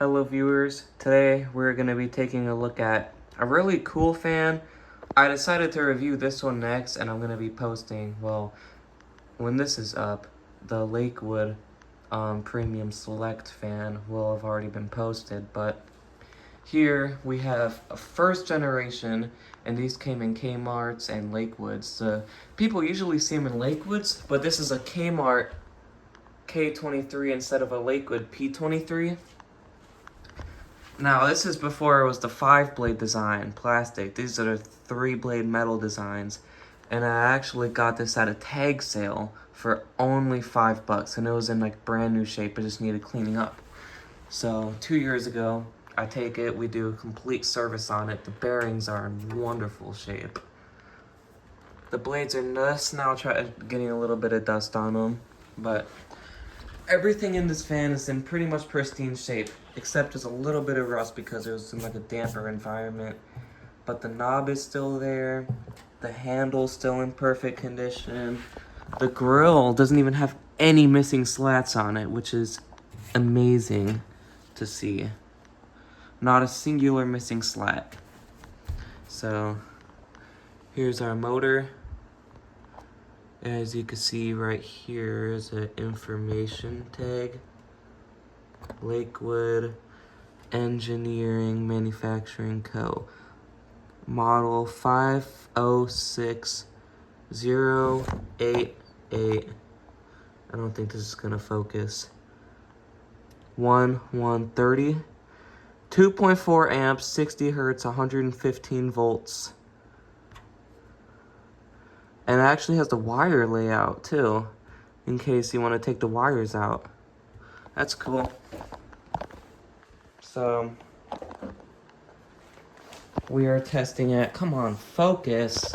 Hello viewers, today we're going to be taking a look at a really cool fan. I decided to review this one next, and I'm going to be posting, well, when this is up, the Lakewood Premium Select fan will have already been posted, but here we have a first generation, and these came in Kmart's and Lakewoods. People usually see them in Lakewoods, but this is a Kmart K23 instead of a Lakewood P23. Now, this is before it was the 5-blade design, plastic. These are the 3-blade metal designs. And I actually got this at a tag sale for only $5, and it was in like brand new shape. It just needed cleaning up. So 2 years ago, I take it, we do a complete service on it. The bearings are in wonderful shape. The blades are just now getting a little bit of dust on them, but everything in this fan is in pretty much pristine shape, except there's a little bit of rust because it was in like a damper environment. But the knob is still there, the handle's still in perfect condition. The grill doesn't even have any missing slats on it, which is amazing to see. Not a singular missing slat. So, here's our motor. As you can see right here is an information tag. Lakewood Engineering Manufacturing Co. Model 506088. I don't think this is gonna focus. 1130. 2.4 amps, 60 hertz, 115 volts. And it actually has the wire layout too, in case you want to take the wires out. That's cool. So, we are testing at, come on, focus.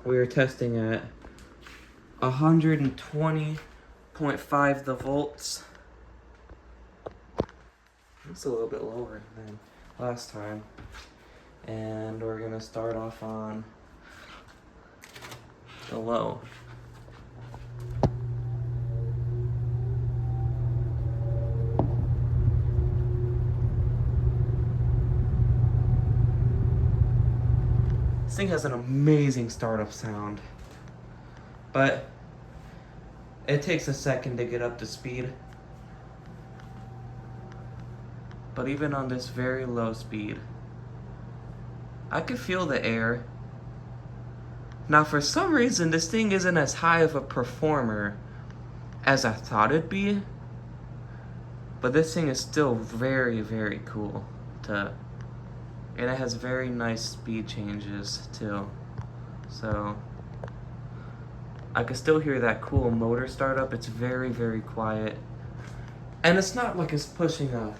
We are testing at 120.5 the volts. It's a little bit lower than last time. And we're gonna start off on the low. This thing has an amazing startup sound, but it takes a second to get up to speed. But even on this very low speed, I could feel the air. Now, for some reason, this thing isn't as high of a performer as I thought it'd be, but this thing is still very, very cool and it has very nice speed changes too. So, I can still hear that cool motor startup. It's very, very quiet. And it's not like it's pushing a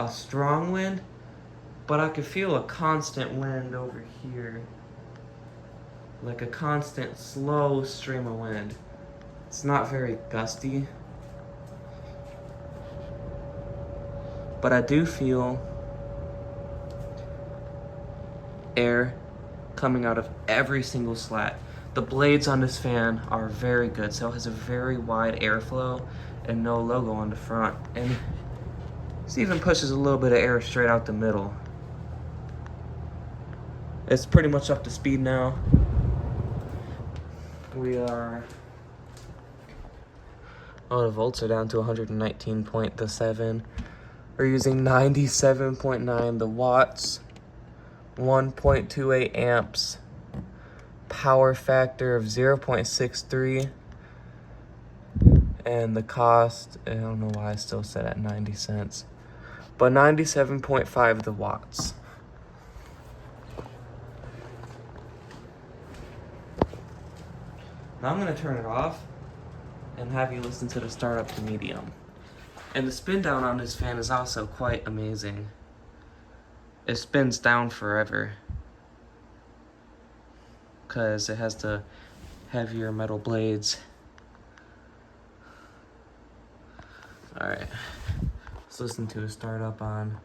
strong wind, but I could feel a constant wind over here. Like a constant slow stream of wind. It's not very gusty, but I do feel air coming out of every single slat. The blades on this fan are very good, so it has a very wide airflow and no logo on the front. And this even pushes a little bit of air straight out the middle. It's pretty much up to speed now. The volts are down to 119.7. We're using 97.9 the watts, 1.28 amps, power factor of 0.63, and the cost, I don't know why I still set at 90 cents, but 97.5 the watts. Now I'm going to turn it off and have you listen to the startup to medium. And the spin down on this fan is also quite amazing. It spins down forever because it has the heavier metal blades. Alright, let's listen to a startup on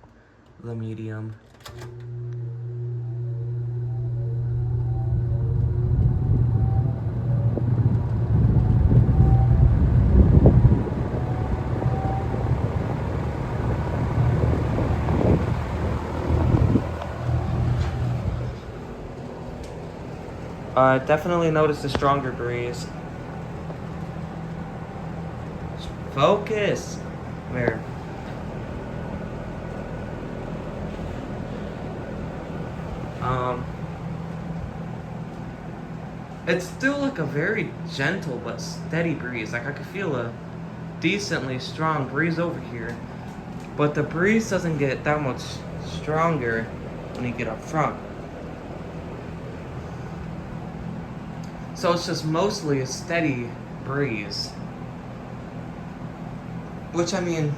the medium. I definitely noticed a stronger breeze. Focus. There. It's still like a very gentle but steady breeze. Like I could feel a decently strong breeze over here, but the breeze doesn't get that much stronger when you get up front. So it's just mostly a steady breeze. Which, I mean,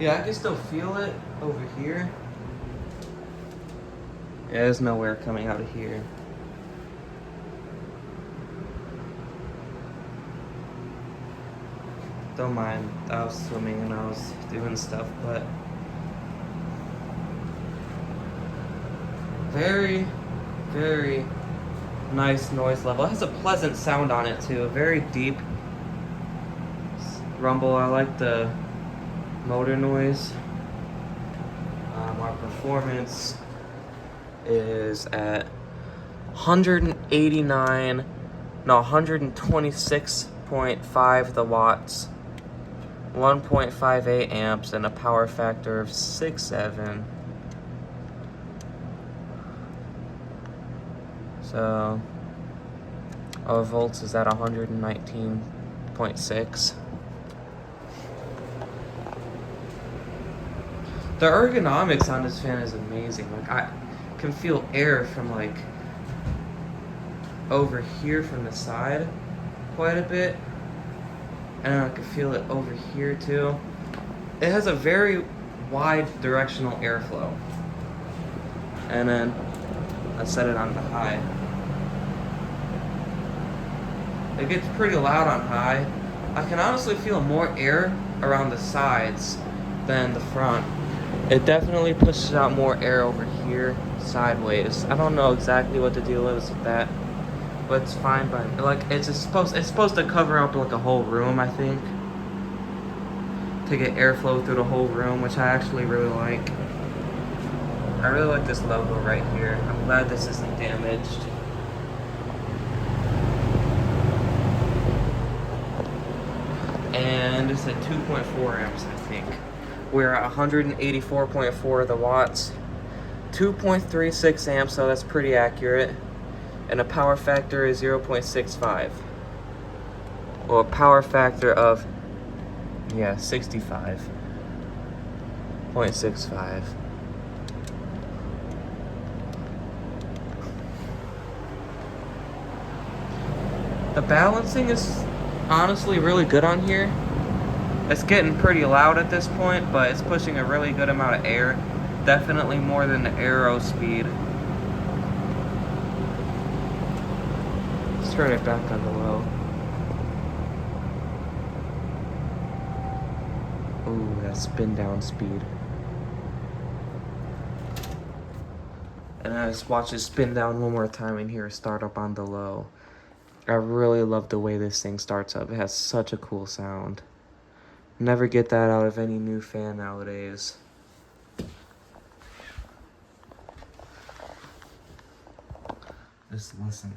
yeah, I can still feel it over here. Yeah, there's no air coming out of here. Don't mind, I was swimming and I was doing stuff, but very, very nice noise level. It has a pleasant sound on it too, a very deep rumble. I like the motor noise. Our performance is at 126.5 the watts, 1.58 amps, and a power factor of 6.7. So our volts is at 119.6. The ergonomics on this fan is amazing. Like I can feel air from like over here from the side quite a bit, and I can feel it over here too. It has a very wide directional airflow. And then I set it on the high. It gets pretty loud on high. I can honestly feel more air around the sides than the front. It definitely pushes out more air over here sideways. I don't know exactly what the deal is with that, but it's fine. But like it's supposed to cover up like a whole room, I think, to get airflow through the whole room, which I actually really like. I really like this logo right here. I'm glad this isn't damaged. And it's at 2.4 amps, I think. We're at 184.4 the watts, 2.36 amps, so that's pretty accurate. And a power factor is 0.65. Well, a power factor of, yeah, 65.65. The balancing is honestly really good on here. It's getting pretty loud at this point, but it's pushing a really good amount of air. Definitely more than the aero speed. Let's turn it back on the low. Ooh, that spin down speed. And I just watch it spin down one more time and hear it start up on the low. I really love the way this thing starts up. It has such a cool sound. Never get that out of any new fan nowadays. Just listen.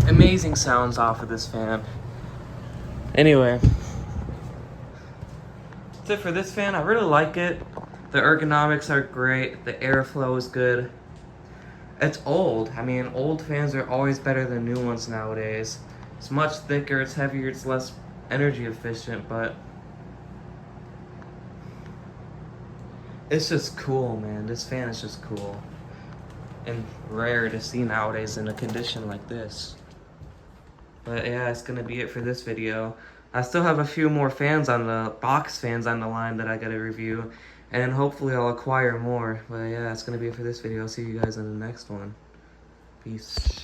Amazing sounds off of this fan. Anyway, that's it for this fan. I really like it. The ergonomics are great. The airflow is good. It's old. I mean, old fans are always better than new ones nowadays. It's much thicker, it's heavier, it's less energy efficient, but it's just cool, man. This fan is just cool. And rare to see nowadays in a condition like this. But yeah, it's gonna be it for this video. I still have a few more fans on the box fans on the line that I gotta review, and hopefully I'll acquire more. But yeah, it's gonna be it for this video. I'll see you guys in the next one. Peace.